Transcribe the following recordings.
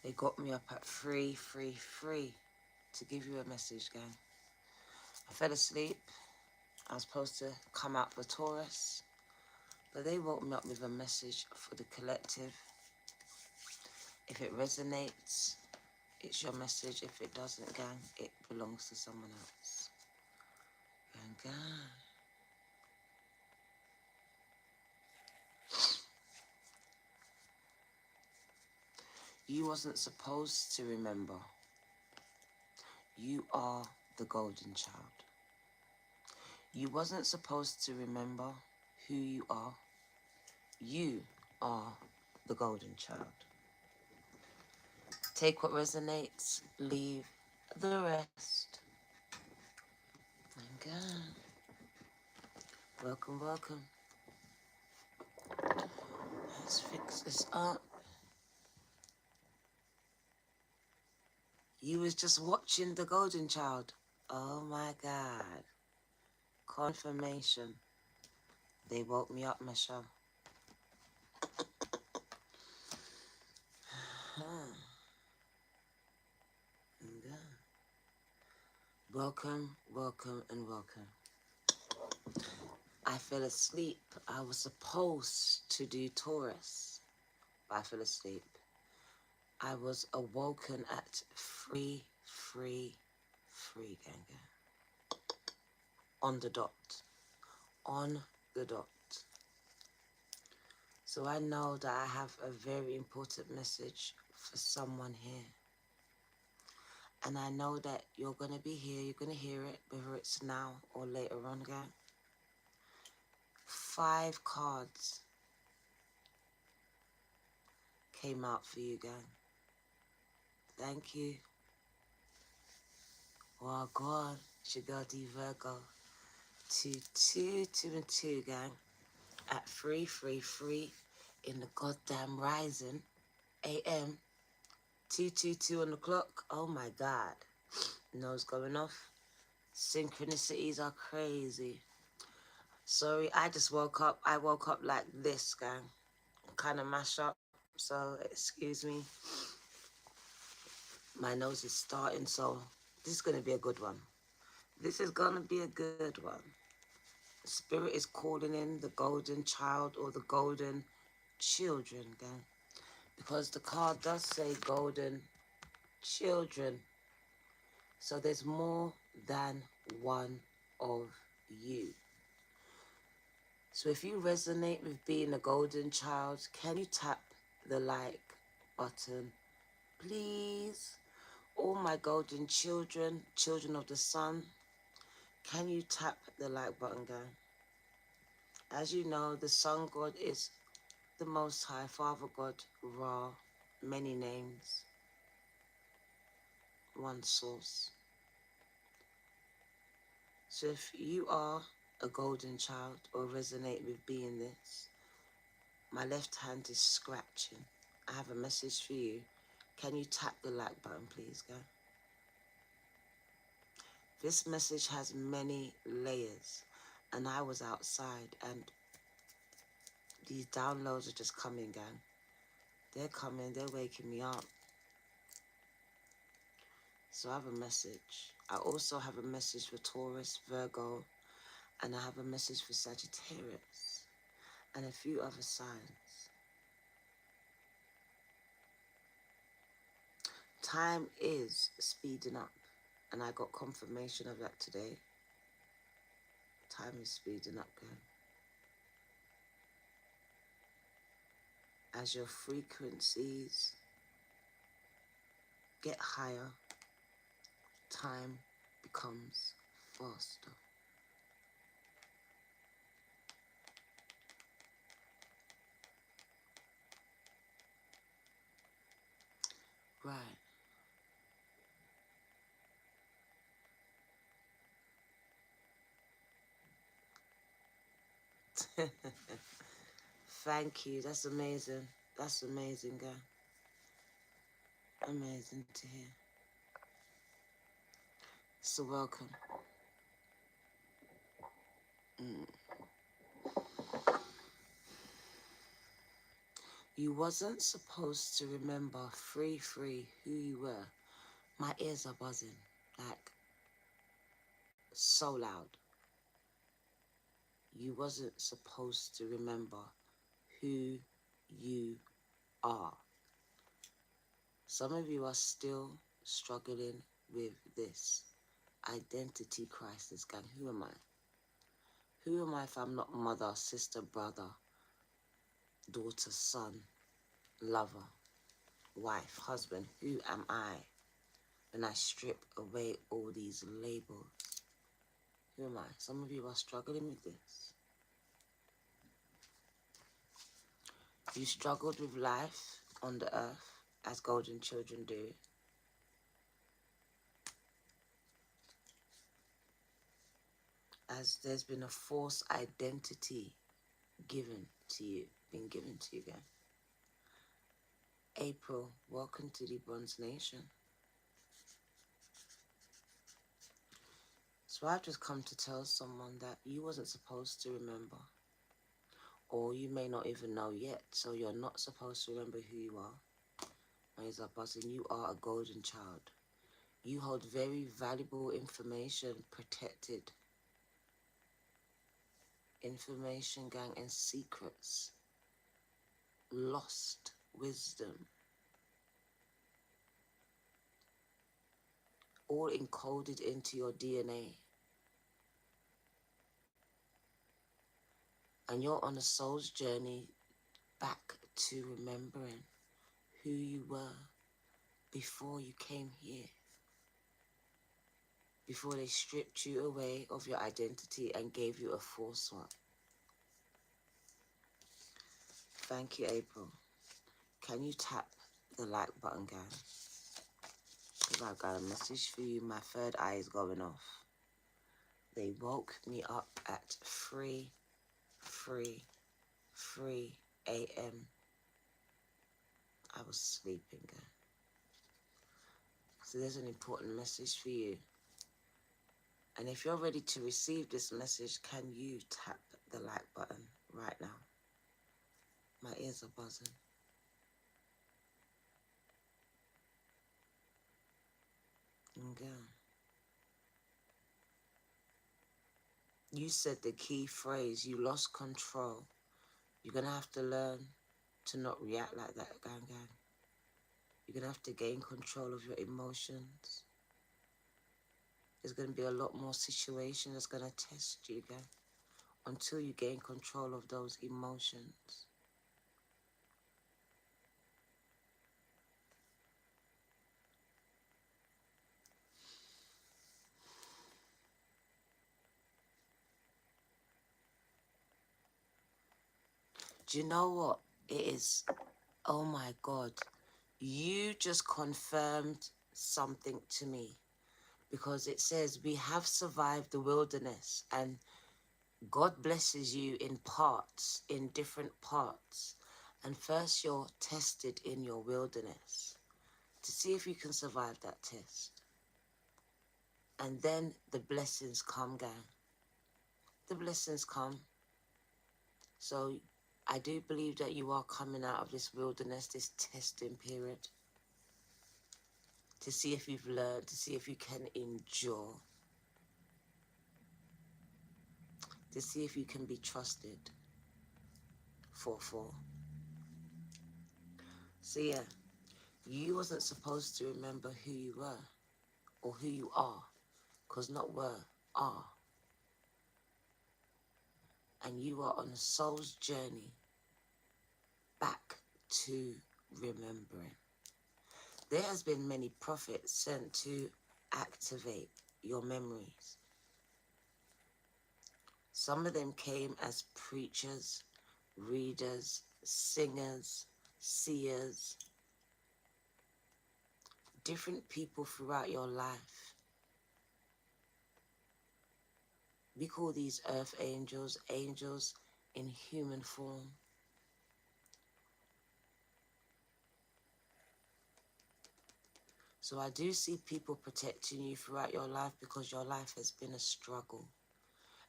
They got me up at 3:33 to give you a message, gang. I fell asleep. I was supposed to come out for Taurus, but they woke me up with a message for the collective. If it resonates, it's your message. If it doesn't, gang, it belongs to someone else. Gang, gang. You wasn't supposed to remember. You are the golden child. You wasn't supposed to remember who you are. You are the golden child. Take what resonates, leave the rest. Okay. Welcome, welcome. Let's fix this up. You was just watching the golden child. Oh my God. Confirmation. They woke me up, Michelle. Yeah. Welcome, welcome, and welcome. I fell asleep. I was supposed to do Taurus, but I fell asleep. I was awoken at 3:33, gang, gang. On the dot. On the dot. So I know that I have a very important message for someone here. And I know that you're going to be here, you're going to hear it, whether it's now or later on, gang. 5 cards came out for you, gang. Thank you. Oh, God. It's your girl D Virgo. 2, 2, 2, and 2, gang. At 3:33 in the goddamn rising. AM. 2:22 on the clock. Oh, my God. Nose going off. Synchronicities are crazy. Sorry, I just woke up. I woke up like this, gang. Kind of mash up. So, excuse me. My nose is starting, so this is going to be a good one. This is going to be a good one. Spirit is calling in the golden child or the golden children, gang. Because the card does say golden children. So there's more than one of you. So if you resonate with being a golden child, can you tap the like button, please? All my golden children, children of the sun, can you tap the like button, gang? As you know, the sun god is the Most High, Father God, Ra, many names, one source. So if you are a golden child or resonate with being this, my left hand is scratching. I have a message for you. Can you tap the like button, please, guys? This message has many layers, and I was outside, and these downloads are just coming, gang. They're coming, they're waking me up. So I have a message. I also have a message for Taurus, Virgo, and I have a message for Sagittarius, and a few other signs. Time is speeding up, and I got confirmation of that today. Time is speeding up, gang. As your frequencies get higher, time becomes faster. Right. Thank you. That's amazing. That's amazing, gang. Amazing to hear. So welcome. You wasn't supposed to remember free who you were. My ears are buzzing, like so loud. You wasn't supposed to remember who you are. Some of you are still struggling with this identity crisis, gang. Who am I? Who am I if I'm not mother, sister, brother, daughter, son, lover, wife, husband? Who am I when I strip away all these labels? Who am I? Some of you are struggling with this. You struggled with life on the earth, as golden children do. As there's been a false identity given to you, been given to you again. April, welcome to the Bronze Nation. So I've just come to tell someone that you wasn't supposed to remember. Or you may not even know yet, so you're not supposed to remember who you are. My ears are buzzing. You are a golden child. You hold very valuable information, protected information, gang, and secrets. Lost wisdom. All encoded into your DNA. And you're on a soul's journey back to remembering who you were before you came here. Before they stripped you away of your identity and gave you a false one. Thank you, April. Can you tap the like button, guys? Because I've got a message for you. My third eye is going off. They woke me up at 3 a.m. I was sleeping, guys. So there's an important message for you. And if you're ready to receive this message, can you tap the like button right now? My ears are buzzing. Okay. You said the key phrase, you lost control. You're going to have to learn to not react like that, gang. You're going to have to gain control of your emotions. There's going to be a lot more situations that's going to test you, gang, until you gain control of those emotions. Do you know what it is? Oh my God. You just confirmed something to me. Because it says we have survived the wilderness, and God blesses you in parts, in different parts. And first you're tested in your wilderness to see if you can survive that test. And then the blessings come, gang. The blessings come. So I do believe that you are coming out of this wilderness, this testing period, to see if you've learned, to see if you can endure, to see if you can be trusted. 4-4. So yeah, you wasn't supposed to remember who you were or who you are, because not were, are. And you are on a soul's journey back to remembering. There has been many prophets sent to activate your memories. Some of them came as preachers, readers, singers, seers, different people throughout your life. We call these earth angels, angels in human form. So I do see people protecting you throughout your life because your life has been a struggle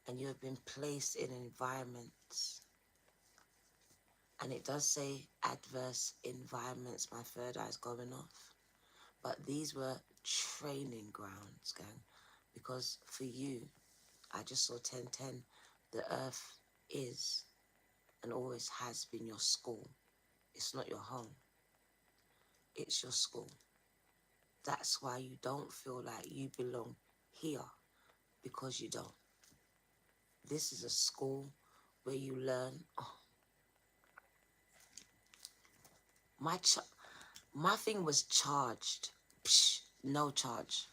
and you have been placed in environments And it does say adverse environments. My third eye's going off. But these were training grounds, gang. Because for you, I just saw 1010. The earth is and always has been your school. It's not your home. It's your school. That's why you don't feel like you belong here, because you don't. This is a school where you learn. Oh, my thing was charged. Psh, no charge.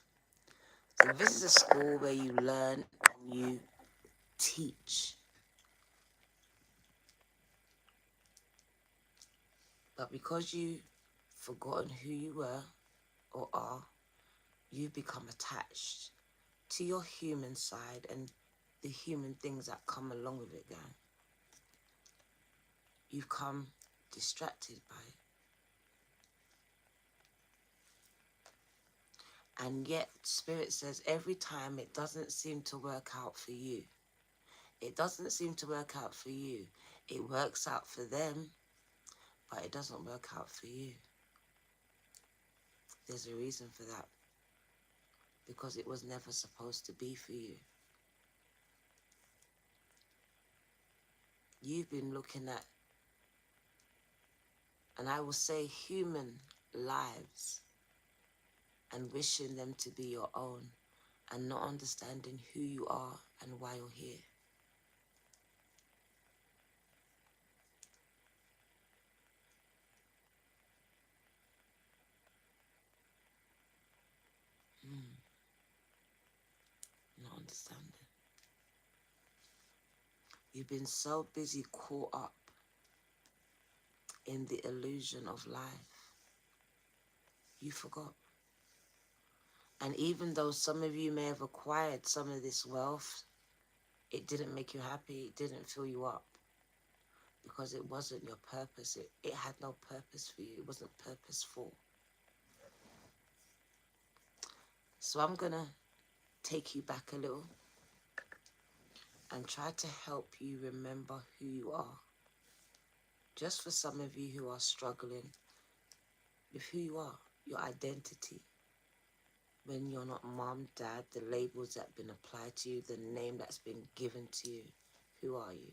So this is a school where you learn and you teach. But because you've forgotten who you were or are, you become attached to your human side and the human things that come along with it, gang. You've come distracted by it. And yet, Spirit says every time it doesn't seem to work out for you. It doesn't seem to work out for you. It works out for them, but it doesn't work out for you. There's a reason for that. Because it was never supposed to be for you. You've been looking at, and I will say, human lives and wishing them to be your own and not understanding who you are and why you're here. Not understanding. You've been so busy caught up in the illusion of life. You forgot. And even though some of you may have acquired some of this wealth, it didn't make you happy. It didn't fill you up. Because it wasn't your purpose. It had no purpose for you. It wasn't purposeful. So I'm going to take you back a little and try to help you remember who you are. Just for some of you who are struggling with who you are, your identity. When you're not mom, dad, the labels that have been applied to you, the name that's been given to you. Who are you?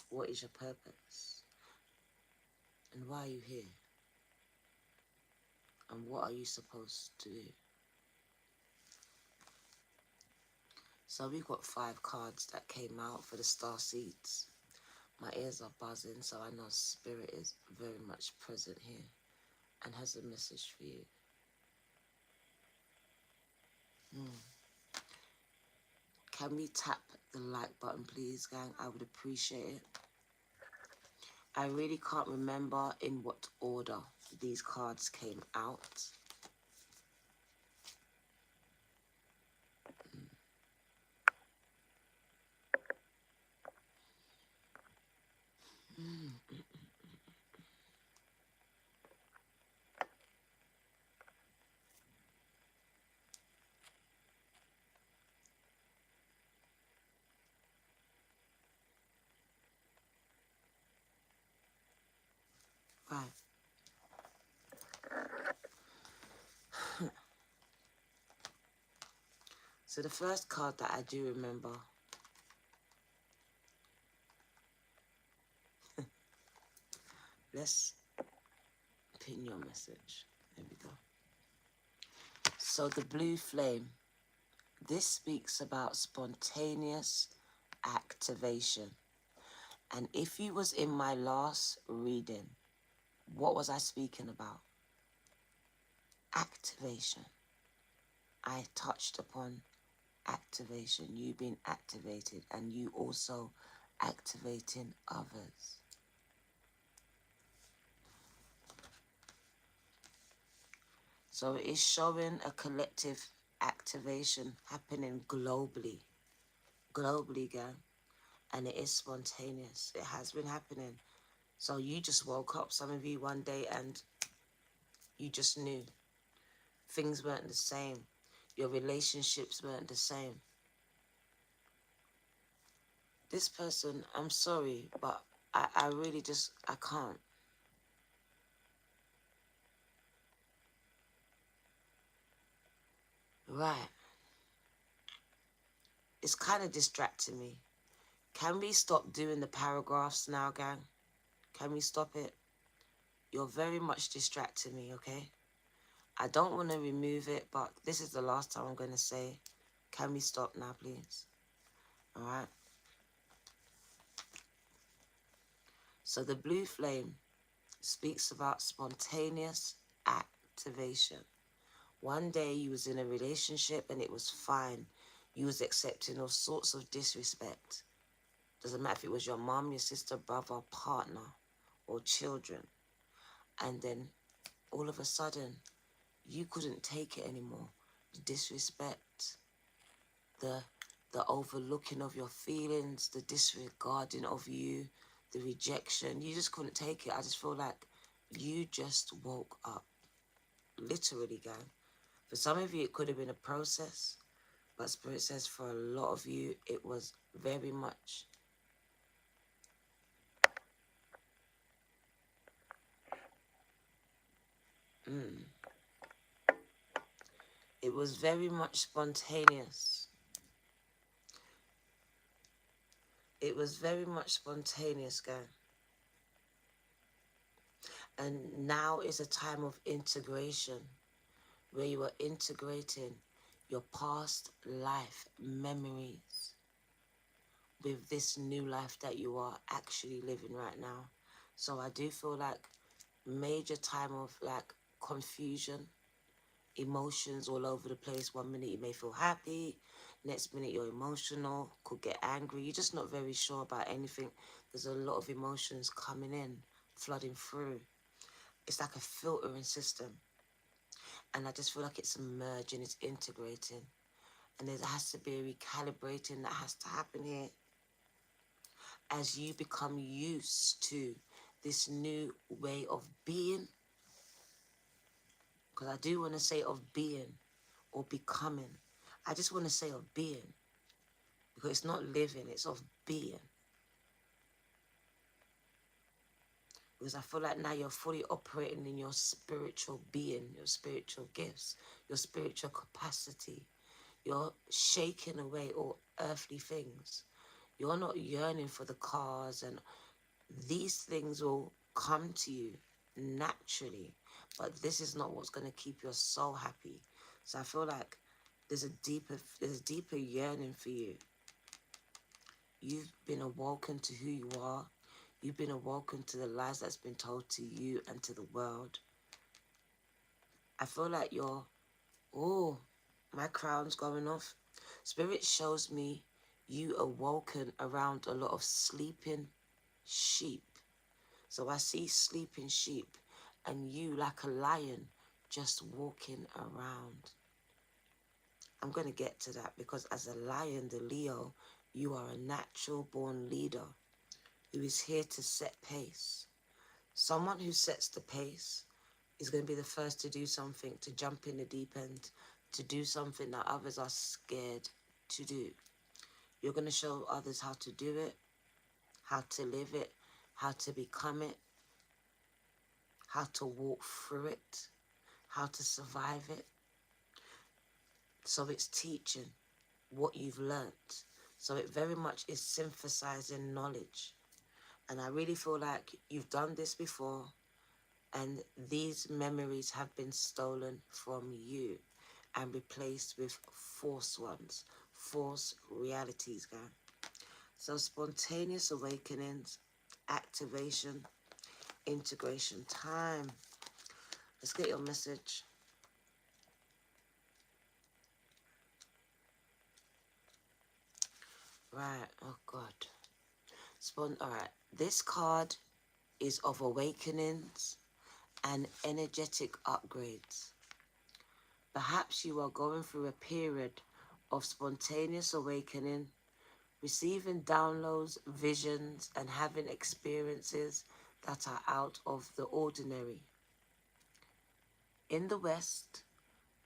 What is your purpose? And why are you here? And what are you supposed to do? So we've got 5 cards that came out for the star seeds. My ears are buzzing, so I know Spirit is very much present here and has a message for you. Can we tap the like button, please, gang? I would appreciate it. I really can't remember in what order these cards came out. Right. So the first card that I do remember, let's pin your message. There we go. So the blue flame, this speaks about spontaneous activation. And if you was in my last reading, what was I speaking about? Activation. I touched upon activation. You being activated and you also activating others. So it is showing a collective activation happening globally. Globally, gang. And it is spontaneous. It has been happening. So you just woke up, some of you, one day, and you just knew. Things weren't the same. Your relationships weren't the same. This person, I'm sorry, but I really just, I can't. Right. It's kind of distracting me. Can we stop doing the paragraphs now, gang? Can we stop it? You're very much distracting me, okay? I don't want to remove it, but this is the last time I'm going to say, can we stop now, please? All right? So the blue flame speaks about spontaneous activation. One day you was in a relationship and it was fine. You was accepting all sorts of disrespect. Doesn't matter if it was your mom, your sister, brother, partner, or children. And then all of a sudden, you couldn't take it anymore. The disrespect, the the overlooking of your feelings, the disregarding of you, the rejection. You just couldn't take it. I just feel like you just woke up. Literally, gang. For some of you, it could have been a process. But Spirit says for a lot of you, it was very much. It was very much spontaneous. It was very much spontaneous, gang. And now is a time of integration where you are integrating your past life memories with this new life that you are actually living right now. So I do feel like major time of like confusion, emotions all over the place. One minute you may feel happy, next minute you're emotional, could get angry. You're just not very sure about anything. There's a lot of emotions coming in, flooding through. It's like a filtering system. And I just feel like it's merging, it's integrating. And there has to be a recalibrating that has to happen here as you become used to this new way of being. Because I do want to say of being or becoming. I just want to say of being. Because it's not living, it's of being. Because I feel like now you're fully operating in your spiritual being, your spiritual gifts, your spiritual capacity. You're shaking away all earthly things. You're not yearning for the cars, and these things will come to you naturally. But this is not what's going to keep your soul happy. So I feel like there's a deeper yearning for you. You've been awoken to who you are. You've been awoken to the lies that's been told to you and to the world. I feel like oh, my crown's going off. Spirit shows me you awoken around a lot of sleeping sheep. So I see sleeping sheep and you like a lion just walking around. I'm going to get to that because as a lion, the Leo, you are a natural born leader who is here to set pace. Someone who sets the pace is going to be the first to do something, to jump in the deep end, to do something that others are scared to do. You're going to show others how to do it, how to live it, how to become it, how to walk through it, how to survive it. So it's teaching what you've learnt. So it very much is synthesizing knowledge. And I really feel like you've done this before and these memories have been stolen from you and replaced with false ones, false realities, gang. So spontaneous awakenings, activation, integration time. Let's get your message. Right, oh God. All right, this card is of awakenings and energetic upgrades. Perhaps you are going through a period of spontaneous awakening, receiving downloads, visions, and having experiences that are out of the ordinary. In the West,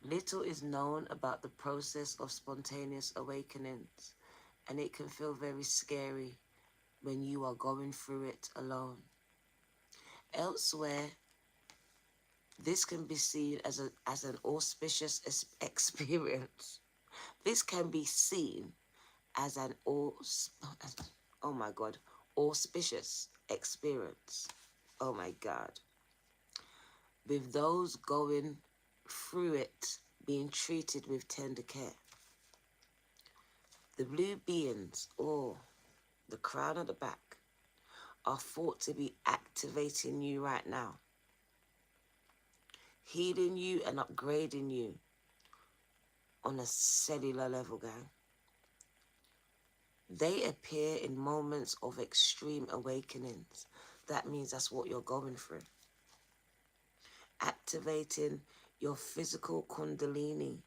little is known about the process of spontaneous awakenings, and it can feel very scary when you are going through it alone. Elsewhere, this can be seen as an auspicious experience. This can be seen as an oh my God, auspicious experience. Oh my God. With those going through it being treated with tender care. The blue beings, or the crown at the back, are thought to be activating you right now, healing you and upgrading you on a cellular level, gang. They appear in moments of extreme awakenings. That means that's what you're going through. Activating your physical kundalini,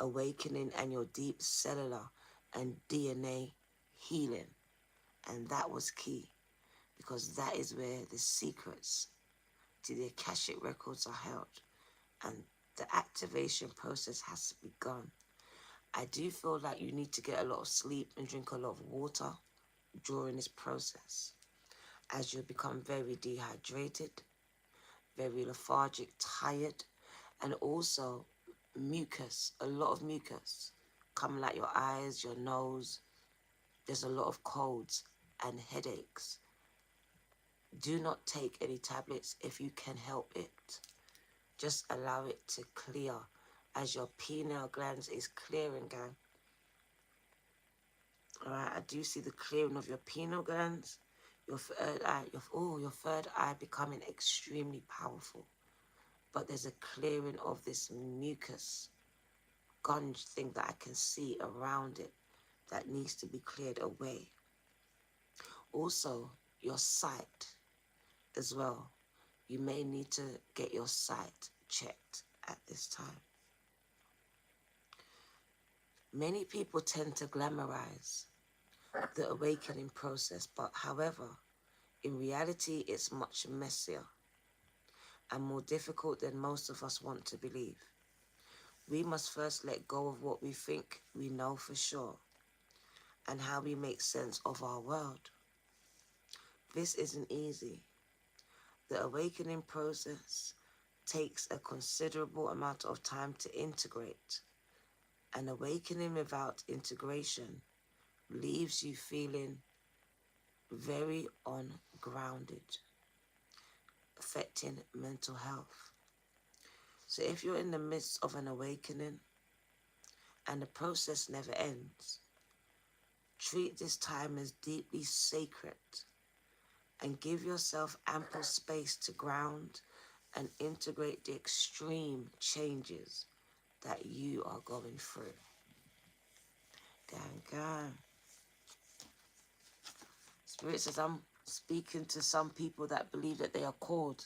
awakening, and your deep cellular and DNA healing. And that was key, because that is where the secrets to the Akashic records are held. And the activation process has begun. I do feel like you need to get a lot of sleep and drink a lot of water during this process, as you become very dehydrated, very lethargic, tired, and also mucus, a lot of mucus coming out your eyes, your nose. There's a lot of colds and headaches. Do not take any tablets if you can help it. Just allow it to clear as your pineal glands is clearing, gang. Alright, I do see the clearing of your pineal glands, your third eye, your third eye becoming extremely powerful. But there's a clearing of this mucus gunge thing that I can see around it that needs to be cleared away. Also, your sight as well. You may need to get your sight checked at this time. Many people tend to glamorize the awakening process, but however, in reality, it's much messier and more difficult than most of us want to believe. We must first let go of what we think we know for sure and how we make sense of our world. This isn't easy. The awakening process takes a considerable amount of time to integrate. An awakening without integration leaves you feeling very ungrounded, affecting mental health. So if you're in the midst of an awakening and the process never ends, treat this time as deeply sacred and give yourself ample space to ground and integrate the extreme changes that you are going through. Gang. Spirit says, I'm speaking to some people that believe that they are called.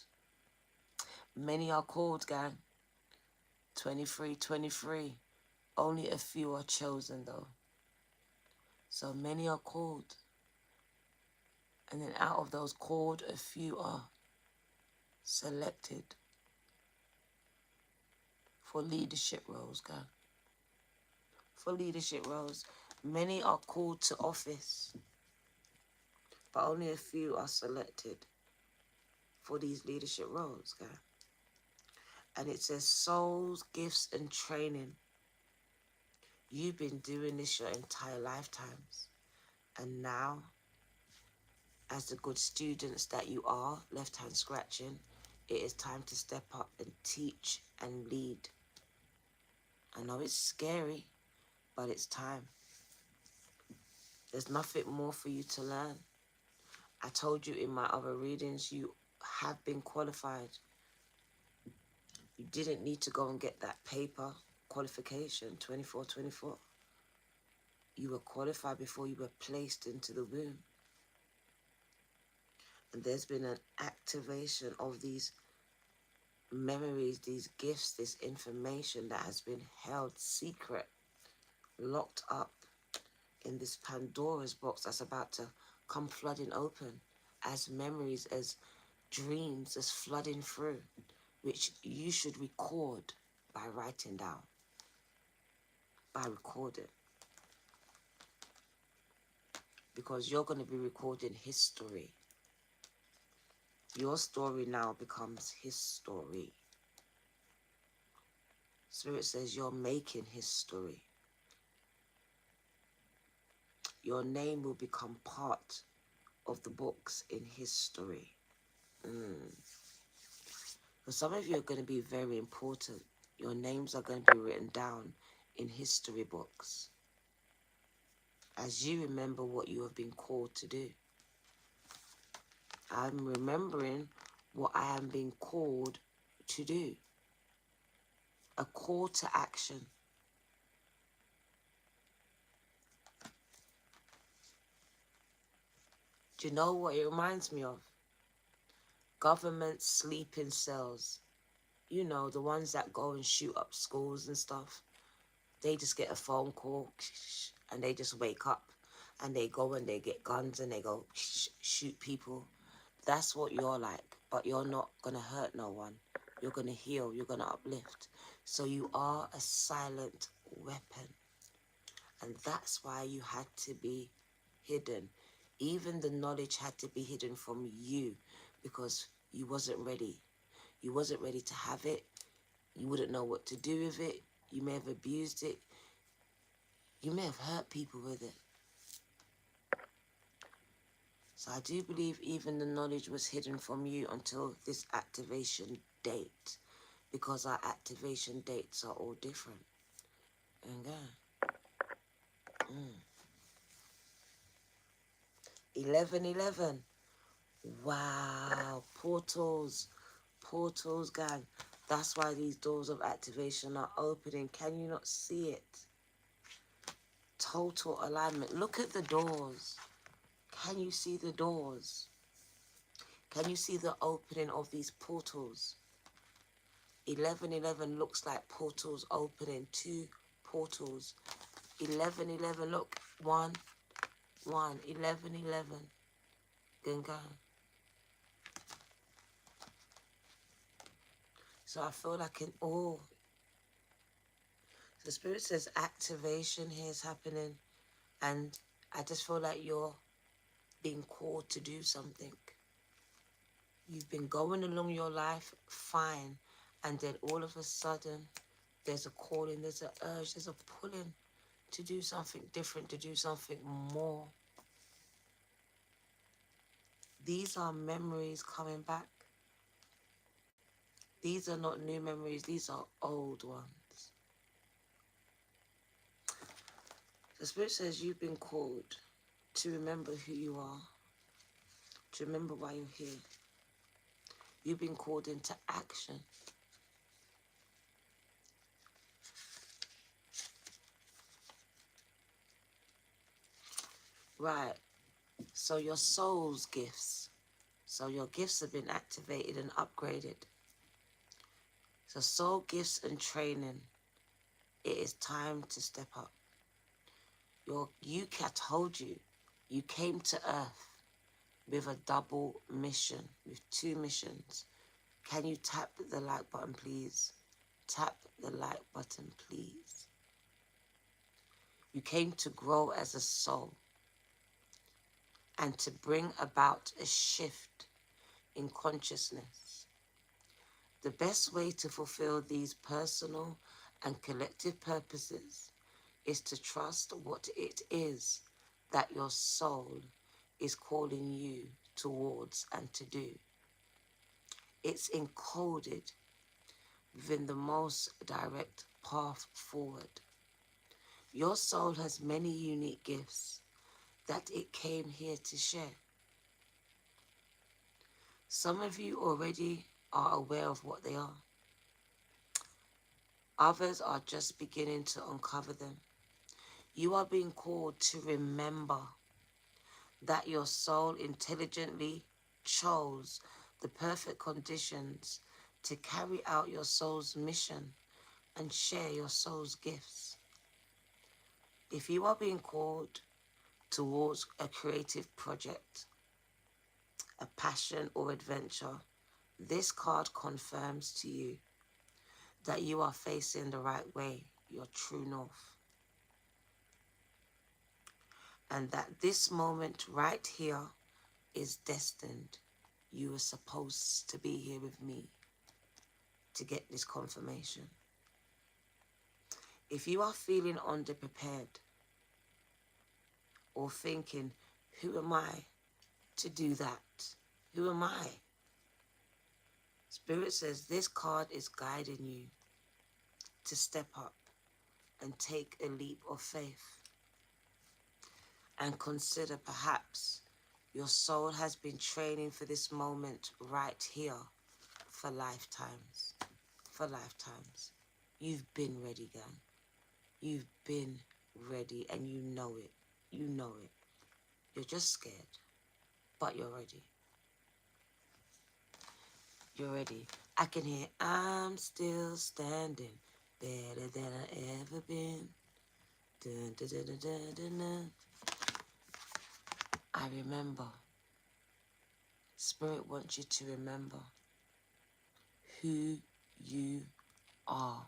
Many are called, gang. 23. Only a few are chosen, though. So many are called. And then out of those called, a few are selected for leadership roles, gang. For leadership roles. Many are called to office, but only a few are selected for these leadership roles, gang. And it says souls, gifts, and training. You've been doing this your entire lifetimes. And now, as the good students that you are, left hand scratching, it is time to step up and teach and lead. I know it's scary, but it's time. There's nothing more for you to learn. I told you in my other readings, you have been qualified. You didn't need to go and get that paper qualification, 24. You were qualified before you were placed into the womb. And there's been an activation of these memories, these gifts, this information that has been held secret, locked up in this Pandora's box that's about to come flooding open as memories, as dreams, as flooding through, which you should record by writing down, by recording. because you're going to be recording history. Your story now becomes his story. Spirit says you're making history. Your name will become part of the books in history. For some of you are going to be very important. Your names are going to be written down in history books as you remember what you have been called to do. I'm remembering what I am being called to do. A call to action. Do you know what it reminds me of? Government sleeping cells. You know, the ones that go and shoot up schools and stuff. They just get a phone call and they just wake up and they go and they get guns and they go shoot people. That's what you're like, but you're not going to hurt no one. You're going to heal. You're going to uplift. So you are a silent weapon. And that's why you had to be hidden. Even the knowledge had to be hidden from you because you wasn't ready. You wasn't ready to have it. You wouldn't know what to do with it. You may have abused it. You may have hurt people with it. So I do believe even the knowledge was hidden from you until this activation date, because our activation dates are all different. Okay. 11:11. Wow. Portals. Portals, gang. That's why these doors of activation are opening. Can you not see it? Total alignment. Look at the doors. Can you see the doors? Can you see the opening of these portals? 11:11 looks like portals opening. 2 portals. 11:11. Look. 1, 1. 11:11. Gunga. So I feel like in all. The Spirit says activation here is happening. And I just feel like you're being called to do something. You've been going along your life fine, and then all of a sudden there's a calling, there's an urge, there's a pulling to do something different, to do something more. These are memories coming back. These are not new memories, these are old ones. The Spirit says you've been called to remember who you are, to remember why you're here. You've been called into action. Right, so your soul's gifts. So your gifts have been activated and upgraded. So soul gifts and training, it is time to step up. I told you, you came to earth with a double mission, with 2 missions. Can you tap the like button, please? Tap the like button, please. You came to grow as a soul and to bring about a shift in consciousness. The best way to fulfill these personal and collective purposes is to trust what it is that your soul is calling you towards and to do. It's encoded within the most direct path forward. Your soul has many unique gifts that it came here to share. Some of you already are aware of what they are. Others are just beginning to uncover them. You are being called to remember that your soul intelligently chose the perfect conditions to carry out your soul's mission and share your soul's gifts. If you are being called towards a creative project, a passion or adventure, this card confirms to you that you are facing the right way, your true north. and that this moment right here is destined. You were supposed to be here with me to get this confirmation. If you are feeling underprepared or thinking, who am I to do that? Who am I? Spirit says this card is guiding you to step up and take a leap of faith and consider perhaps your soul has been training for this moment right here for lifetimes. For lifetimes. You've been ready, gang. You've been ready and you know it. You know it. You're just scared, but you're ready. You're ready. I can hear I'm still standing, better than I ever been. Dun, dun, dun, dun, dun, dun, dun. I remember. Spirit wants you to remember who you are.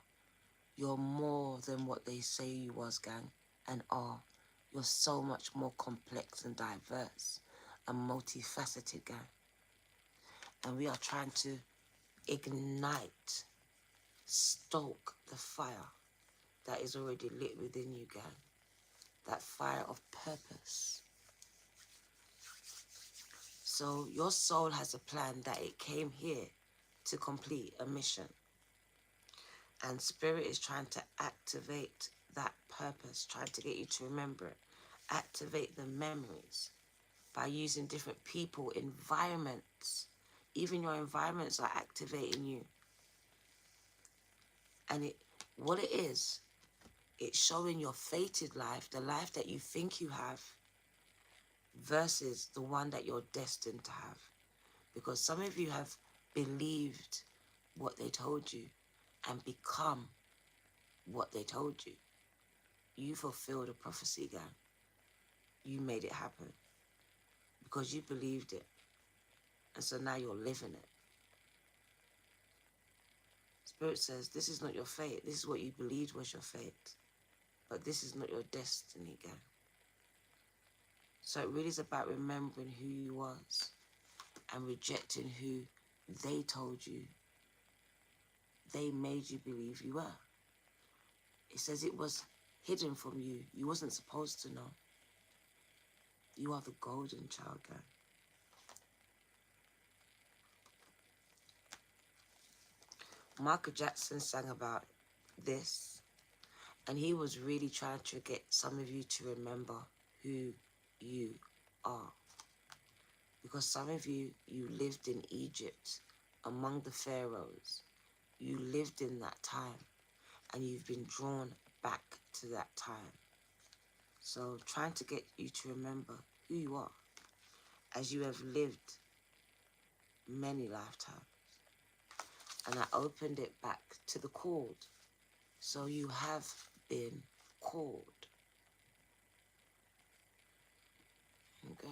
You're more than what they say you was, gang, and are. You're so much more complex and diverse and multifaceted, gang. And we are trying to ignite, stoke the fire that is already lit within you, gang. That fire of purpose. So your soul has a plan that it came here to complete a mission. And Spirit is trying to activate that purpose, trying to get you to remember it. Activate the memories by using different people, environments. Even your environments are activating you. And what it is, it's showing your fated life, the life that you think you have, versus the one that you're destined to have. Because some of you have believed what they told you and become what they told you. You fulfilled a prophecy, gang. You made it happen because you believed it. And so now you're living it. Spirit says, this is not your fate. This is what you believed was your fate. But this is not your destiny, gang. So it really is about remembering who you was and rejecting who they told you. They made you believe you were. It says it was hidden from you. You wasn't supposed to know. You are the golden child, gang. Michael Jackson sang about this, and he was really trying to get some of you to remember who you are. Because some of you, you lived in Egypt among the pharaohs. You lived in that time, and you've been drawn back to that time. So trying to get you to remember who you are as you have lived many lifetimes. And I opened it back to the called. So you have been called. Okay.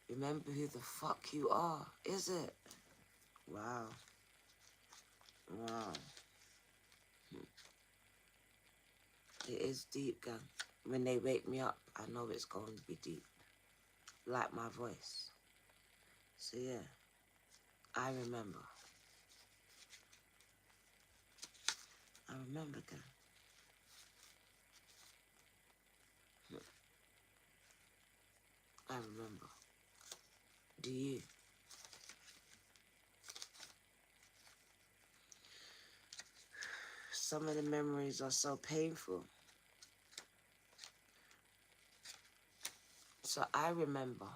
Remember who the fuck you are, is it? Wow. Wow. It is deep, gang. When they wake me up, I know it's going to be deep. Like my voice. So yeah, I remember. I remember, gang. I remember. Do you? Some of the memories are so painful. So I remember.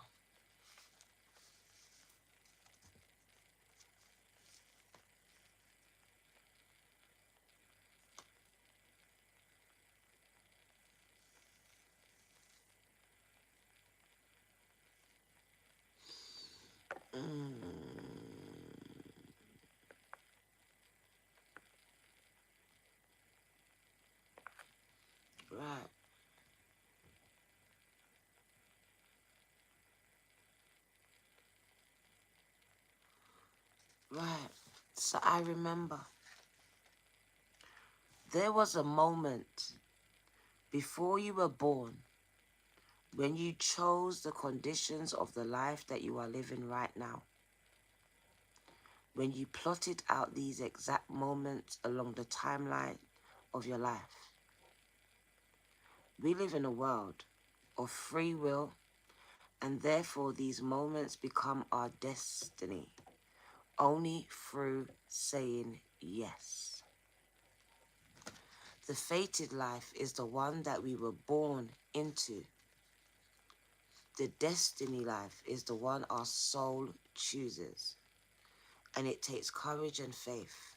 Right. Right. So I remember there was a moment before you were born when you chose the conditions of the life that you are living right now. When you plotted out these exact moments along the timeline of your life. We live in a world of free will, and therefore these moments become our destiny only through saying yes. The fated life is the one that we were born into. The destiny life is the one our soul chooses, and it takes courage and faith.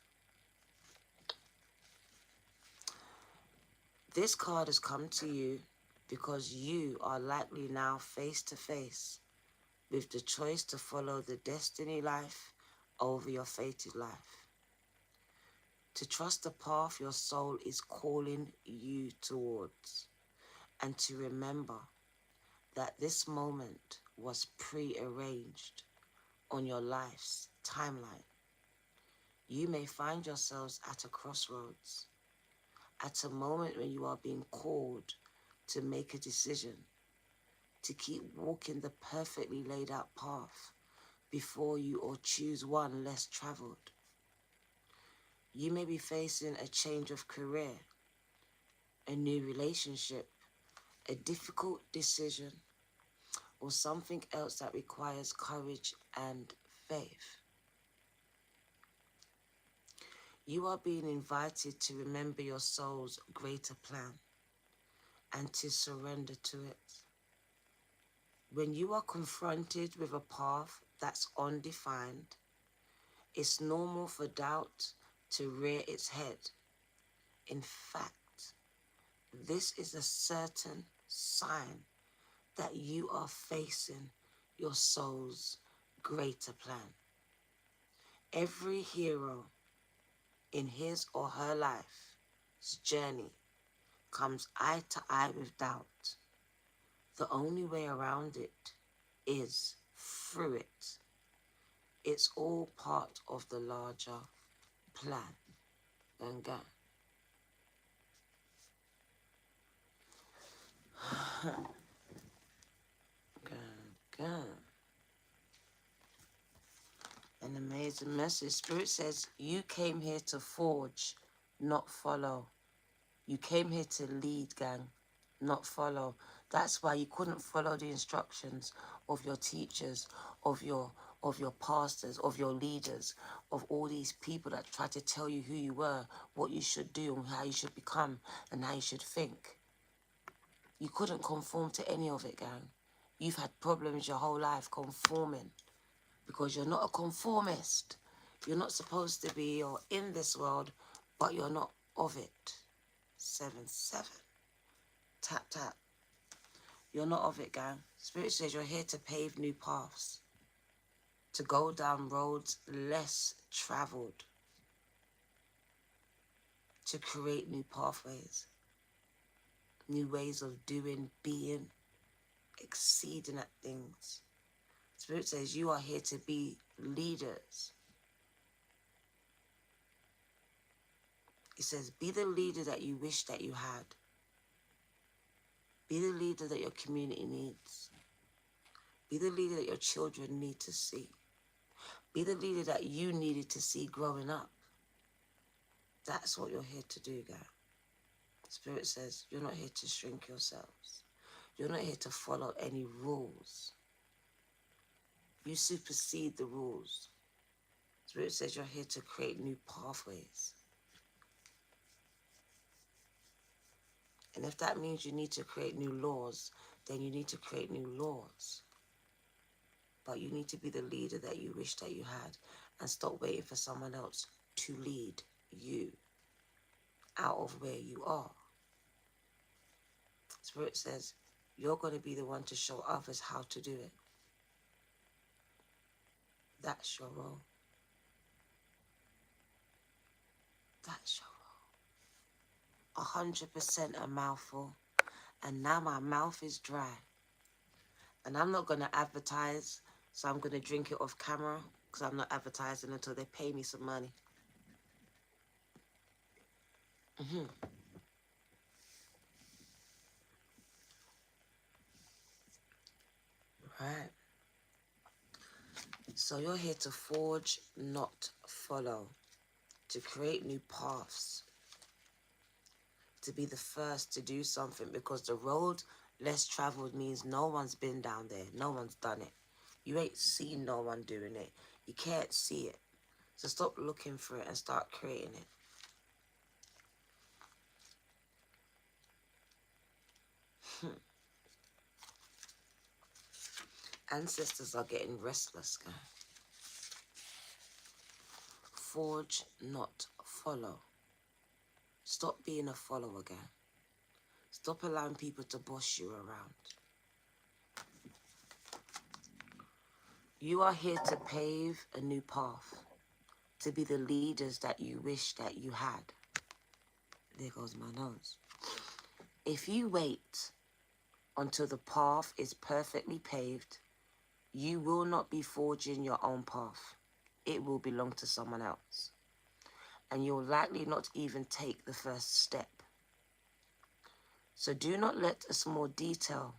This card has come to you because you are likely now face to face with the choice to follow the destiny life over your fated life. To trust the path your soul is calling you towards, and to remember that this moment was pre-arranged on your life's timeline. You may find yourselves at a crossroads, at a moment when you are being called to make a decision, to keep walking the perfectly laid out path before you, or choose one less traveled. You may be facing a change of career, a new relationship, a difficult decision, or something else that requires courage and faith. You are being invited to remember your soul's greater plan and to surrender to it. When you are confronted with a path that's undefined, it's normal for doubt to rear its head. In fact, this is a certain sign that you are facing your soul's greater plan. Every hero in his or her life's journey comes eye to eye with doubt. The only way around it is through it. It's all part of the larger plan. And go. Go. An amazing message. Spirit says, you came here to forge, not follow. You came here to lead, gang, not follow. That's why you couldn't follow the instructions of your teachers, of your pastors, of your leaders, of all these people that try to tell you who you were, what you should do, and how you should become, and how you should think. You couldn't conform to any of it, gang. You've had problems your whole life conforming because you're not a conformist. You're not supposed to be, you're in this world, but you're not of it. 7-7. Tap, tap. You're not of it, gang. Spirit says you're here to pave new paths, to go down roads less traveled, to create new pathways, new ways of doing, being, exceeding at things. Spirit says you are here to be leaders. It says, be the leader that you wish that you had. Be the leader that your community needs. Be the leader that your children need to see. Be the leader that you needed to see growing up. That's what you're here to do, guys. Spirit says you're not here to shrink yourselves. You're not here to follow any rules. You supersede the rules. Spirit says you're here to create new pathways. And if that means you need to create new laws, then you need to create new laws. But you need to be the leader that you wish that you had and stop waiting for someone else to lead you out of where you are. Spirit says you're going to be the one to show others how to do it. That's your role. That's your role. 100% a mouthful. And now my mouth is dry. And I'm not going to advertise, so I'm going to drink it off camera. because I'm not advertising until they pay me some money. Right. So you're here to forge, not follow, to create new paths, to be the first to do something, because the road less traveled means no one's been down there, no one's done it. You ain't seen no one doing it. You can't see it. So stop looking for it and start creating it. Ancestors are getting restless, guys. Forge, not follow. Stop being a follower, guy. Stop allowing people to boss you around. You are here to pave a new path, to be the leaders that you wish that you had. There goes my nose. If you wait until the path is perfectly paved, you will not be forging your own path. It will belong to someone else. And you'll likely not even take the first step. So do not let a small detail,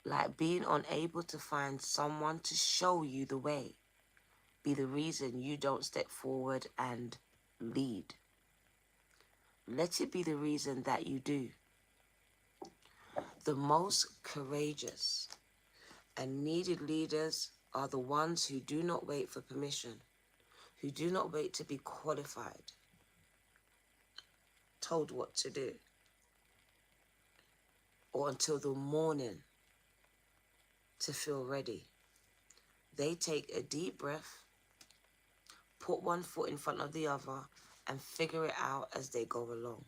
like being unable to find someone to show you the way, be the reason you don't step forward and lead. Let it be the reason that you do. The most courageous and needed leaders are the ones who do not wait for permission, who do not wait to be qualified, told what to do, or until the morning to feel ready. They take a deep breath, put one foot in front of the other, and figure it out as they go along.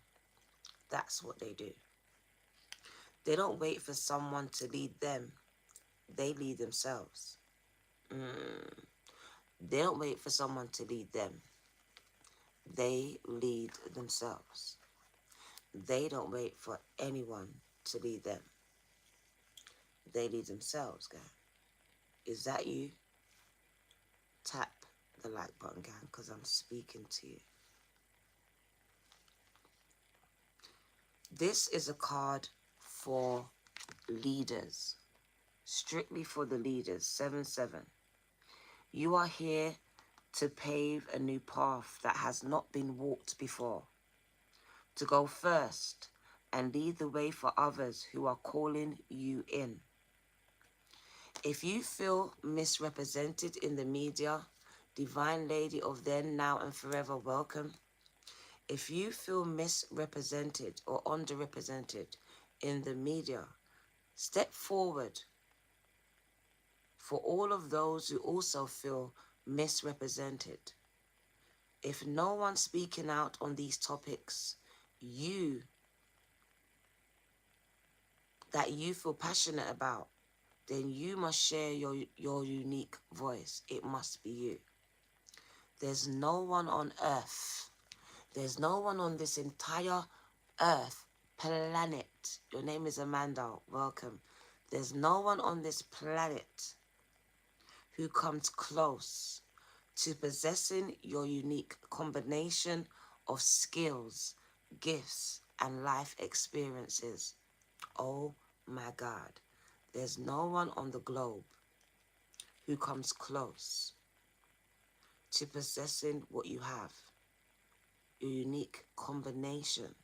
That's what they do. They don't wait for someone to lead them. They lead themselves. They don't wait for someone to lead them. They lead themselves. They don't wait for anyone to lead them. They lead themselves, gang. Is that you? Tap the like button, gang, because I'm speaking to you. This is a card for leaders. Strictly for the leaders. 7-7. You are here to pave a new path that has not been walked before. To go first and lead the way for others who are calling you in. If you feel misrepresented in the media, Divine Lady of then, now, and forever, welcome. If you feel misrepresented or underrepresented in the media, step forward. For all of those who also feel misrepresented, if no one's speaking out on these topics, that you feel passionate about, then you must share your unique voice. It must be you. There's no one on earth. There's no one on this entire earth, planet. Your name is Amanda. Welcome. There's no one on this planet who comes close to possessing your unique combination of skills, gifts, and life experiences. Oh my God. There's no one on the globe who comes close to possessing what you have. Your unique combination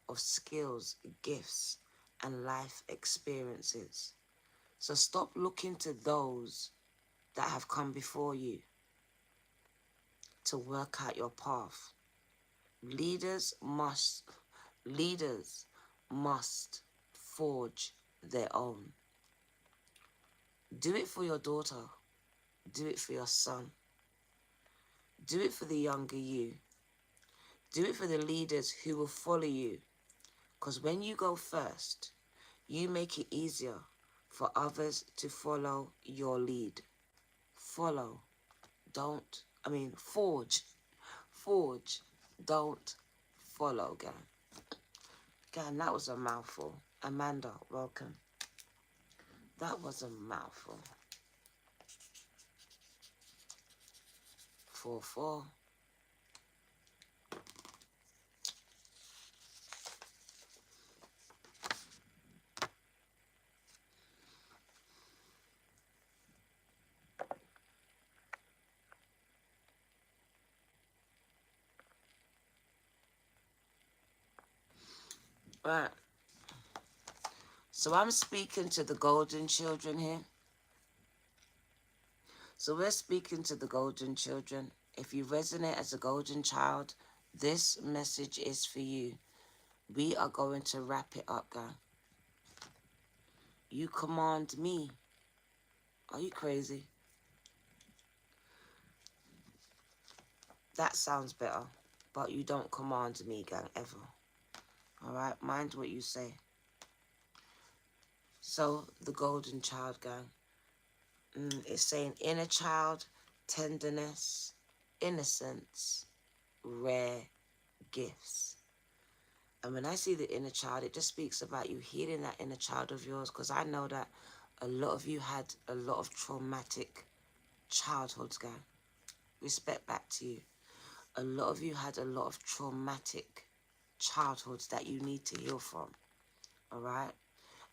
of skills, gifts, and life experiences. So stop looking to those that have come before you to work out your path. Leaders must forge their own. Do it for your daughter. Do it for your son. Do it for the younger you. Do it for the leaders who will follow you. Because when you go first, you make it easier for others to follow your lead. Follow. Forge. Forge. Don't follow, gang. Gang, that was a mouthful. Amanda, welcome. That was a mouthful. 4. Right. So I'm speaking to the golden children here. So we're speaking to the golden children. If you resonate as a golden child, this message is for you. We are going to wrap it up, gang. You command me. Are you crazy? That sounds better. But you don't command me, gang, ever. Alright? Mind what you say. So, the golden child, gang. It's saying inner child, tenderness, innocence, rare gifts. And when I see the inner child, it just speaks about you healing that inner child of yours, because I know that a lot of you had a lot of traumatic childhoods, gang. Respect back to you. A lot of you had a lot of traumatic childhoods that you need to heal from, all right?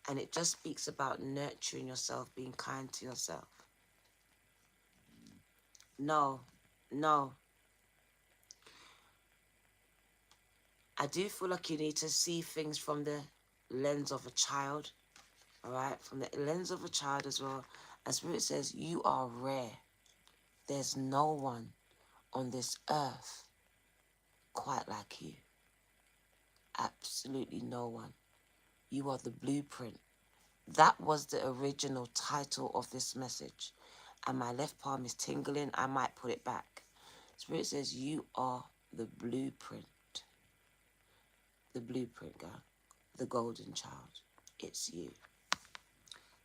And it just speaks about nurturing yourself, being kind to yourself. No. I do feel like you need to see things from the lens of a child, all right? From the lens of a child as well. And Spirit says, you are rare. There's no one on this earth quite like you. Absolutely no one. You are the blueprint. That was the original title of this message. And my left palm is tingling. I might put it back. Spirit says, you are the blueprint. The blueprint, girl. The golden child. It's you.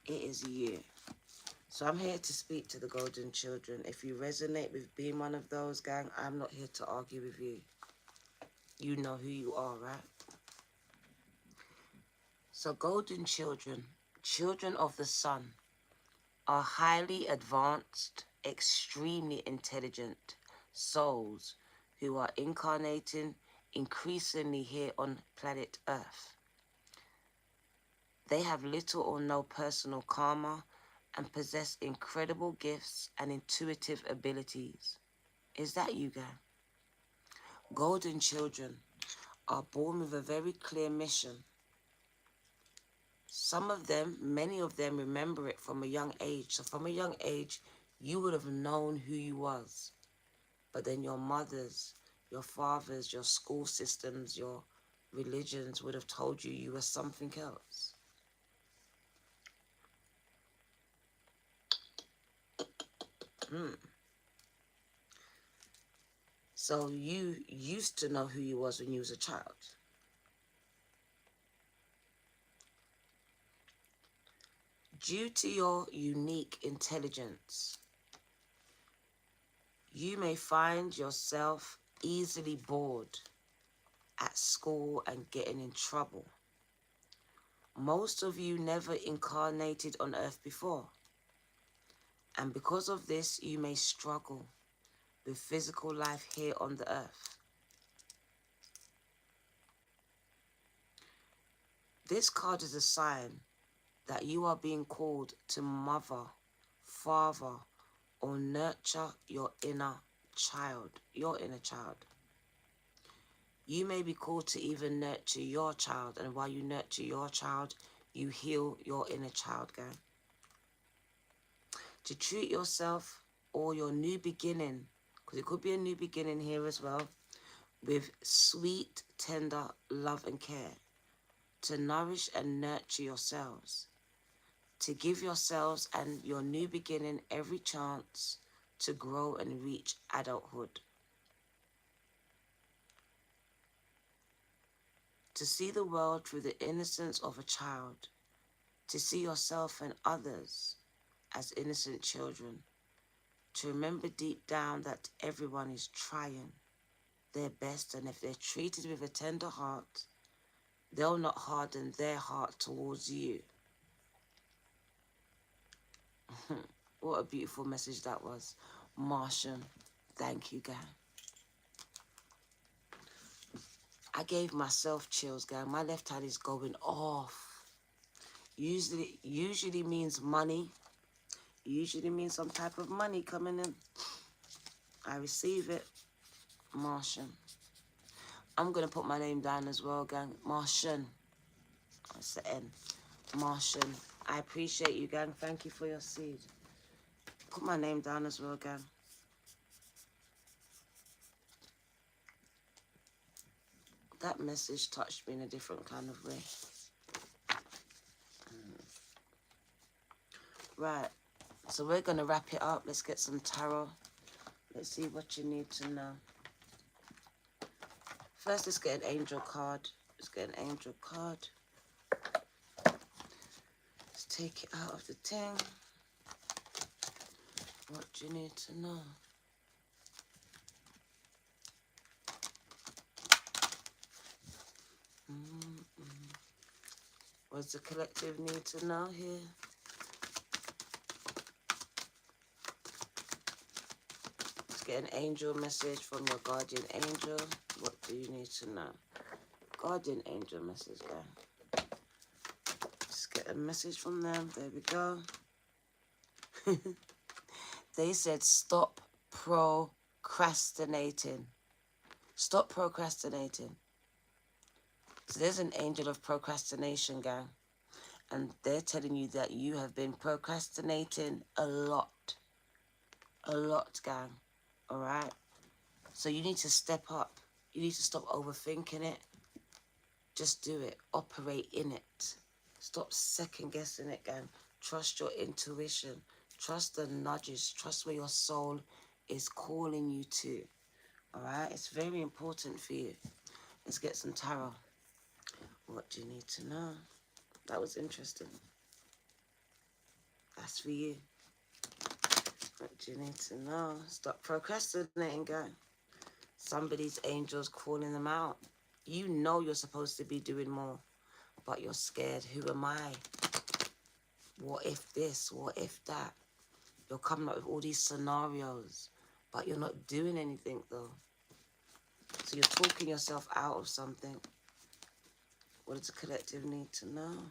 It is you. So I'm here to speak to the golden children. If you resonate with being one of those, gang, I'm not here to argue with you. You know who you are, right? So golden children, children of the sun, are highly advanced, extremely intelligent souls who are incarnating increasingly here on planet Earth. They have little or no personal karma and possess incredible gifts and intuitive abilities. Is that you, gang? Golden children are born with a very clear mission. Some of them, many of them, remember it from a young age. So from a young age, you would have known who you was. But then your mothers, your fathers, your school systems, your religions would have told you you were something else. So you used to know who you was when you was a child. Due to your unique intelligence, you may find yourself easily bored at school and getting in trouble. Most of you never incarnated on Earth before. And because of this, you may struggle with physical life here on the Earth. This card is a sign that you are being called to mother, father, or nurture your inner child, your inner child. You may be called to even nurture your child, and while you nurture your child, you heal your inner child, gang. To treat yourself or your new beginning, because it could be a new beginning here as well, with sweet, tender love and care. To nourish and nurture yourselves. To give yourselves and your new beginning every chance to grow and reach adulthood. To see the world through the innocence of a child. To see yourself and others as innocent children. To remember deep down that everyone is trying their best, and if they're treated with a tender heart, they'll not harden their heart towards you. What a beautiful message that was. Martian. Thank you, gang. I gave myself chills, gang. My left hand is going off. Usually means money. Usually means some type of money coming in. I receive it. Martian. I'm going to put my name down as well, gang. Martian. That's the N. Martian. I appreciate you, gang. Thank you for your seed. Put my name down as well, gang. That message touched me in a different kind of way. Right. So we're going to wrap it up. Let's get some tarot. Let's see what you need to know. First, let's get an angel card. Let's get an angel card. Let's take it out of the thing. What do you need to know? What does the collective need to know here? Let's get an angel message from your guardian angel. What do you need to know? Guardian angel message, guy. Let's get a message from them. There we go. They said stop procrastinating. Stop procrastinating. So there's an angel of procrastination, gang. And they're telling you that you have been procrastinating a lot. A lot, gang. All right? So you need to step up. You need to stop overthinking it. Just do it. Operate in it. Stop second guessing it, gang. Trust your intuition. Trust the nudges. Trust where your soul is calling you to. All right? It's very important for you. Let's get some tarot. What do you need to know? That was interesting. That's for you. What do you need to know? Stop procrastinating, guy. Somebody's angels calling them out. You know you're supposed to be doing more, but you're scared. Who am I? What if this? What if that? You're coming up with all these scenarios, but you're not doing anything, though. So you're talking yourself out of something. What does the collective need to know?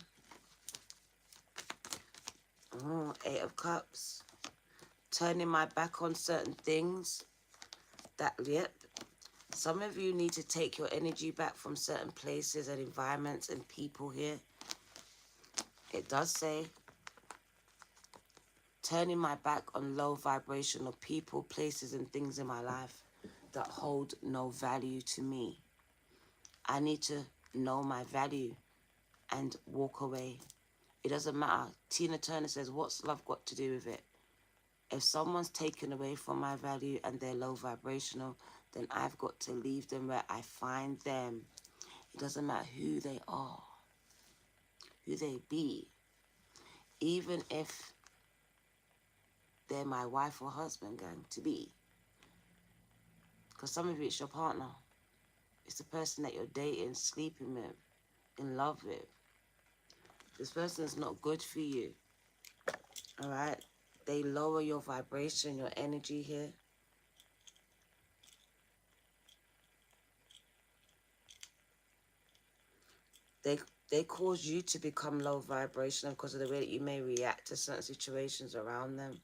Oh, 8 of Cups. Turning my back on certain things. Yep. Some of you need to take your energy back from certain places and environments and people here. It does say, turning my back on low vibrational people, places, and things in my life that hold no value to me. I need to know my value and walk away. It doesn't matter. Tina Turner says, what's love got to do with it? If someone's taken away from my value and they're low vibrational, then I've got to leave them where I find them. It doesn't matter who they are, who they be. Even if they're my wife or husband, going to be. Because some of you, it's your partner. It's the person that you're dating, sleeping with, in love with. This person is not good for you. All right? They lower your vibration, your energy here. They cause you to become low vibrational because of the way that you may react to certain situations around them.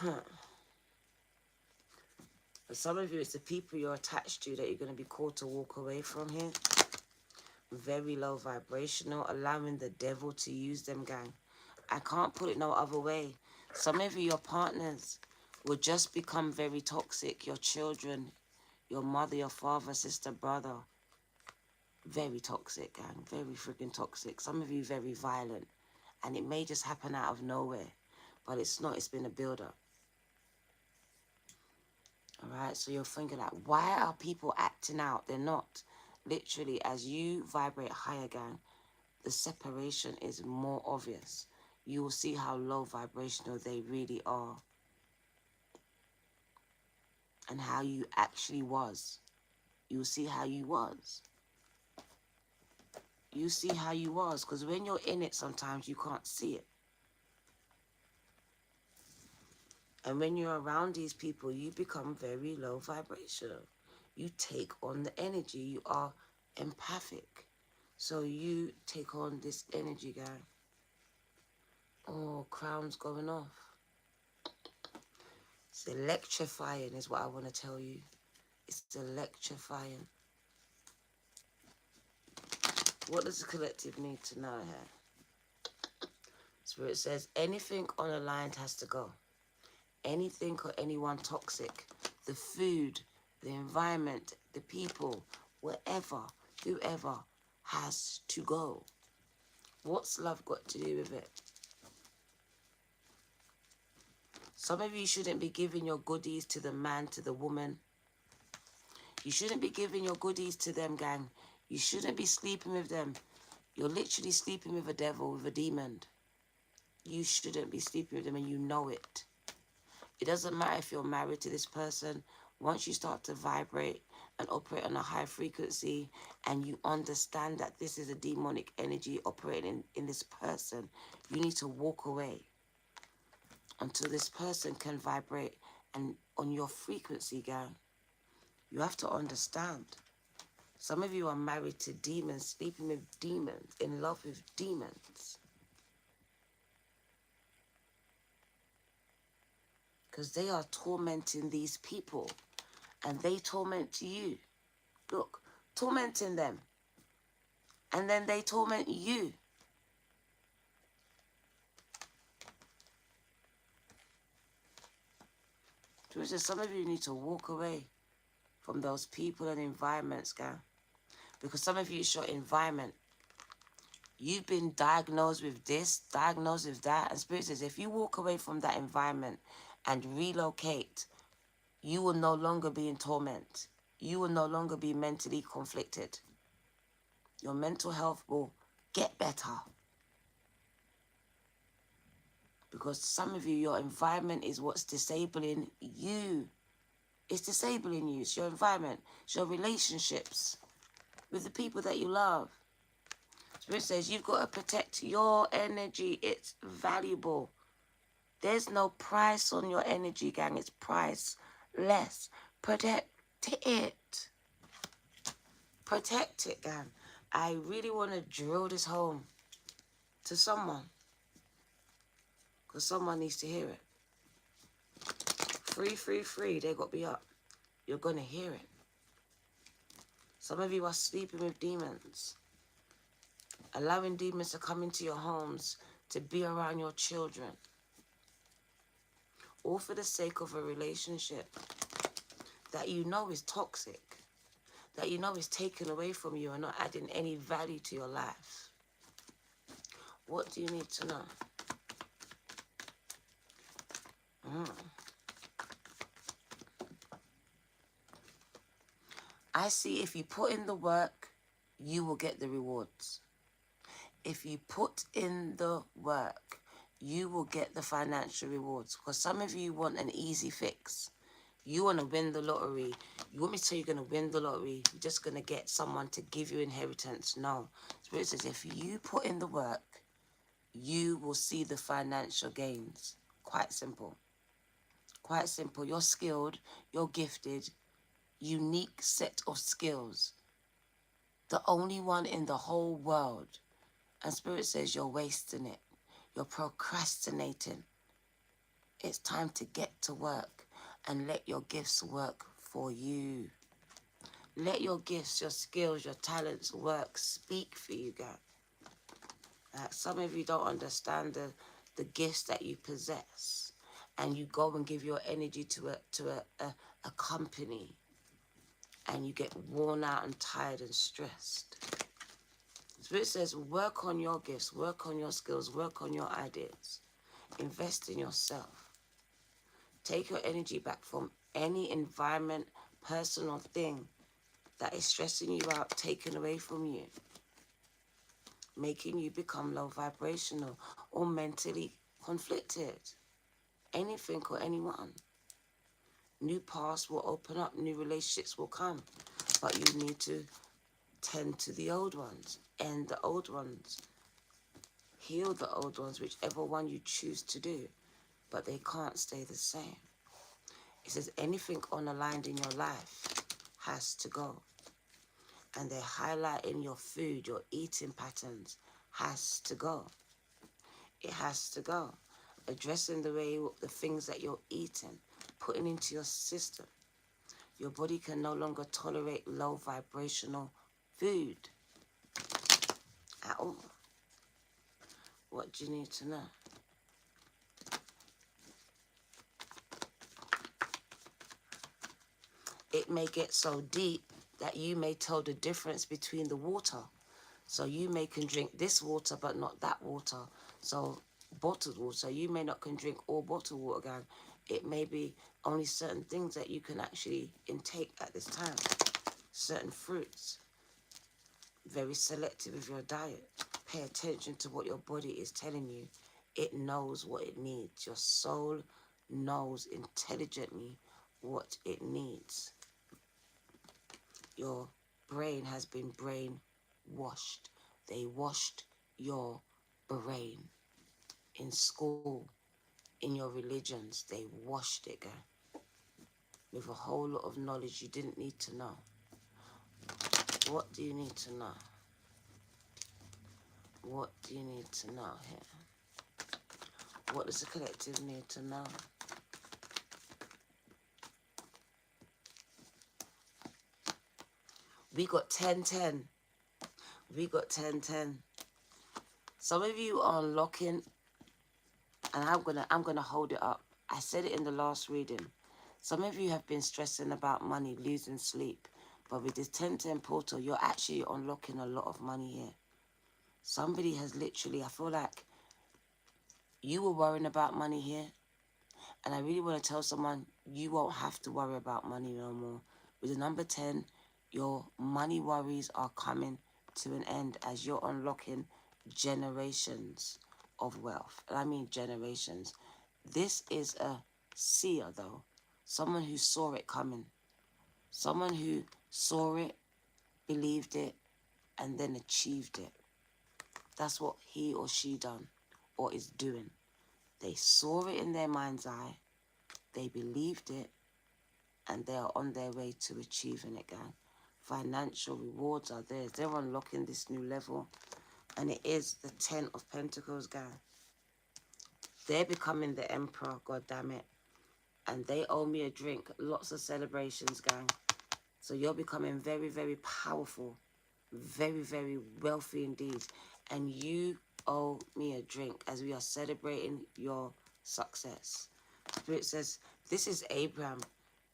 For some of you, it's the people you're attached to that you're going to be called to walk away from here. Very low vibrational, allowing the devil to use them, gang. I can't put it no other way. Some of you, your partners, will just become very toxic. Your children, your mother, your father, sister, brother. Very toxic, gang. Very freaking toxic. Some of you very violent. And it may just happen out of nowhere. But it's not. It's been a build-up. Alright? So you're thinking like, why are people acting out? They're not. Literally, as you vibrate higher, gang, the separation is more obvious. You will see how low vibrational they really are. And how you actually was. You will see how you was. you see how you was. Because when you're in it, sometimes you can't see it. And when you're around these people, you become very low vibrational. You take on the energy. You are empathic. So you take on this energy, guy. Oh, crown's going off. It's electrifying is what I want to tell you. It's electrifying. What does the collective need to know here? Spirit says anything unaligned has to go. Anything or anyone toxic. The food, the environment, the people, whatever, whoever has to go. What's love got to do with it? Some of you shouldn't be giving your goodies to the man, to the woman. You shouldn't be giving your goodies to them, gang. You shouldn't be sleeping with them. You're literally sleeping with a devil, with a demon. You shouldn't be sleeping with them and you know it. It doesn't matter if you're married to this person. Once you start to vibrate and operate on a high frequency and you understand that this is a demonic energy operating in this person, you need to walk away until this person can vibrate and on your frequency, gang. You have to understand. Some of you are married to demons, sleeping with demons, in love with demons. Because they are tormenting these people. And they torment you. Look, tormenting them. And then they torment you. So some of you need to walk away from those people and environments, guys. Because some of you, it's your environment. You've been diagnosed with this, diagnosed with that. And Spirit says, if you walk away from that environment and relocate, you will no longer be in torment. You will no longer be mentally conflicted. Your mental health will get better. Because some of you, your environment is what's disabling you. It's disabling you. It's your environment. It's your relationships with the people that you love. Spirit says you've got to protect your energy. It's valuable. There's no price on your energy, gang. It's priceless. Protect it. Protect it, gang. I really want to drill this home to someone. Because someone needs to hear it. Free, free, free. They got to be up. You're going to hear it. Some of you are sleeping with demons. Allowing demons to come into your homes, to be around your children. All for the sake of a relationship that you know is toxic. That you know is taken away from you and not adding any value to your life. What do you need to know? I see if you put in the work, you will get the rewards. If you put in the work, you will get the financial rewards. Because some of you want an easy fix. You want to win the lottery. You want me to tell you you're going to win the lottery. You're just going to get someone to give you inheritance. No. Spirit says if you put in the work, you will see the financial gains. Quite simple. Quite simple. You're skilled. You're gifted. Unique set of skills. The only one in the whole world. And Spirit says you're wasting it. You're procrastinating. It's time to get to work and let your gifts work for you. Let your gifts, your skills, your talents work. Speak for you, guys. Some of you don't understand the gifts that you possess. And you go and give your energy to a company. And you get worn out and tired and stressed. Spirit says work on your gifts, work on your skills, work on your ideas. Invest in yourself. Take your energy back from any environment, person or thing that is stressing you out, taken away from you, making you become low vibrational or mentally conflicted. Anything or anyone. New paths will open up, new relationships will come, but you need to tend to the old ones, end the old ones, heal the old ones, whichever one you choose to do, but they can't stay the same. It says anything unaligned in your life has to go. And they're highlighting your food, your eating patterns has to go. It has to go. Addressing the things that you're eating, putting into your system. Your body can no longer tolerate low vibrational food at all. What do you need to know? It may get so deep that you may tell the difference between the water. So you may can drink this water, but not that water. So bottled water, you may not can drink all bottled water, gang. It may be only certain things that you can actually intake at this time. Certain fruits. Very selective with your diet. Pay attention to what your body is telling you. It knows what it needs. Your soul knows intelligently what it needs. Your brain has been brainwashed. They washed your brain in school, in your religions. They washed it, girl, with a whole lot of knowledge you didn't need to know. What do you need to know? What do you need to know here? What does the collective need to know? We got 10-10. We got 10-10. Some of you are unlocking, and I'm gonna hold it up. I said it in the last reading. Some of you have been stressing about money, losing sleep. But with this 10-10 portal, you're actually unlocking a lot of money here. Somebody has literally, I feel like you were worrying about money here. And I really want to tell someone, you won't have to worry about money no more. With the number 10, your money worries are coming to an end as you're unlocking generations of wealth. And I mean generations. This is a seer, though. Someone who saw it coming. Someone who saw it, believed it, and then achieved it. That's what he or she done or is doing. They saw it in their mind's eye, they believed it, and they are on their way to achieving it, gang. Financial rewards are theirs. They're unlocking this new level, and it is the 10 of Pentacles, gang. They're becoming the emperor, god damn it. And they owe me a drink. Lots of celebrations, gang. So you're becoming very, very powerful. Very, very wealthy indeed. And you owe me a drink as we are celebrating your success. Spirit says, this is Abraham,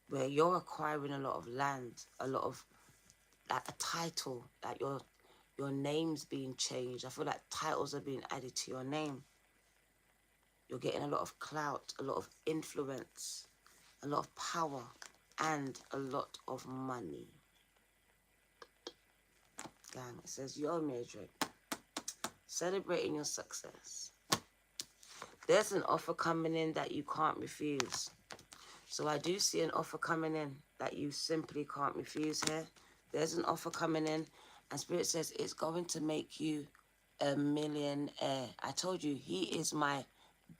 where you're acquiring a lot of land, a lot of, like, a title, like your name's being changed. I feel like titles are being added to your name. You're getting a lot of clout, a lot of influence, a lot of power, and a lot of money. Gang, it says, you owe me a drink. Celebrating your success. There's an offer coming in that you can't refuse. So I do see an offer coming in that you simply can't refuse here. There's an offer coming in, and Spirit says it's going to make you a millionaire. I told you, he is my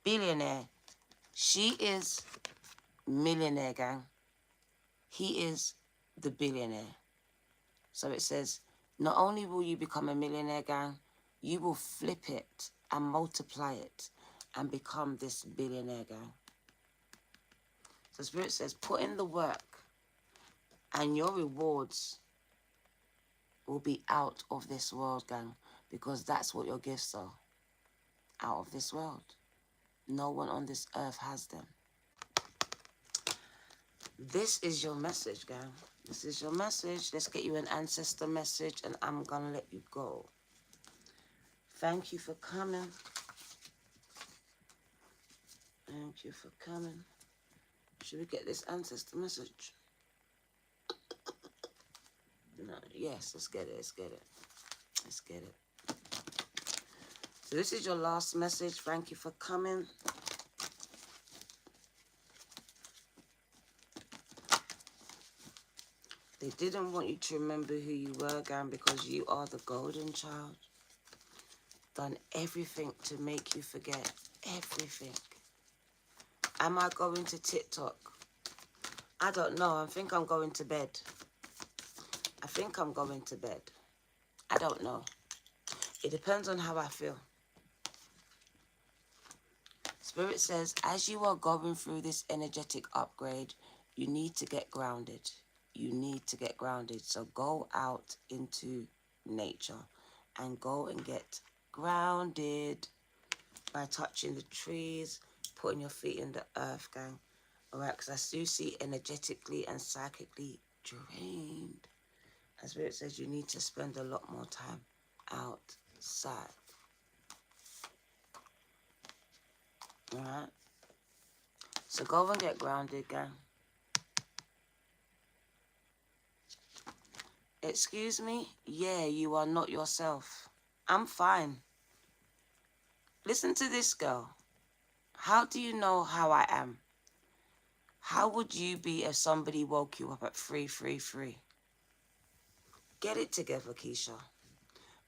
billionaire. She is millionaire, gang. He is the billionaire. So it says, not only will you become a millionaire, gang, you will flip it and multiply it and become this billionaire, gang. So Spirit says, put in the work and your rewards will be out of this world, gang, because that's what your gifts are. Out of this world. No one on this earth has them. This is your message, gang. This is your message. Let's get you an ancestor message, and I'm going to let you go. Thank you for coming. Thank you for coming. Should we get this ancestor message? No, yes, let's get it. Let's get it. Let's get it. So this is your last message. Thank you for coming. They didn't want you to remember who you were, gang, because you are the golden child. Done everything to make you forget. Everything. Am I going to TikTok? I don't know. I think I'm going to bed. I think I'm going to bed. I don't know. It depends on how I feel. Spirit says, as you are going through this energetic upgrade, you need to get grounded. You need to get grounded. So go out into nature and go and get grounded by touching the trees, putting your feet in the earth, gang. All right, because I do see energetically and psychically drained. And Spirit says you need to spend a lot more time outside. All right? So go and get grounded, gang. Excuse me? Yeah, you are not yourself. I'm fine. Listen to this, girl. How do you know how I am? How would you be if somebody woke you up at 3:33? Get it together, Keisha.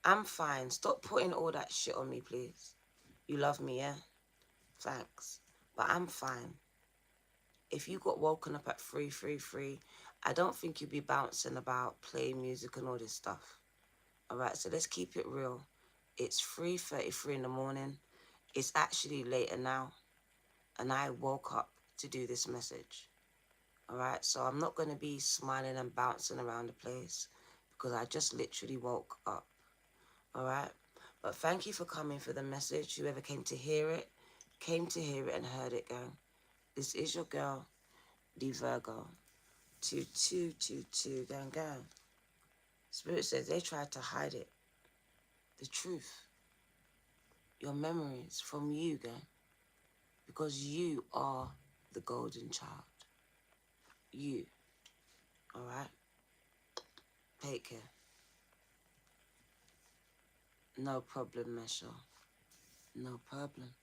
I'm fine. Stop putting all that shit on me, please. You love me, yeah? Thanks. But I'm fine. If you got woken up at 3:33, I don't think you'd be bouncing about, playing music and all this stuff. All right, so let's keep it real. It's 3:33 in the morning. It's actually later now. And I woke up to do this message. All right, so I'm not going to be smiling and bouncing around the place because I just literally woke up. All right, but thank you for coming for the message. Whoever came to hear it and heard it, gang. This is your girl, the Virgo. 2222, gang, gang. Spirit says they tried to hide it. The truth. Your memories from you, gang. Because you are the golden child. You. All right? Take care. No problem, Mesha. No problem.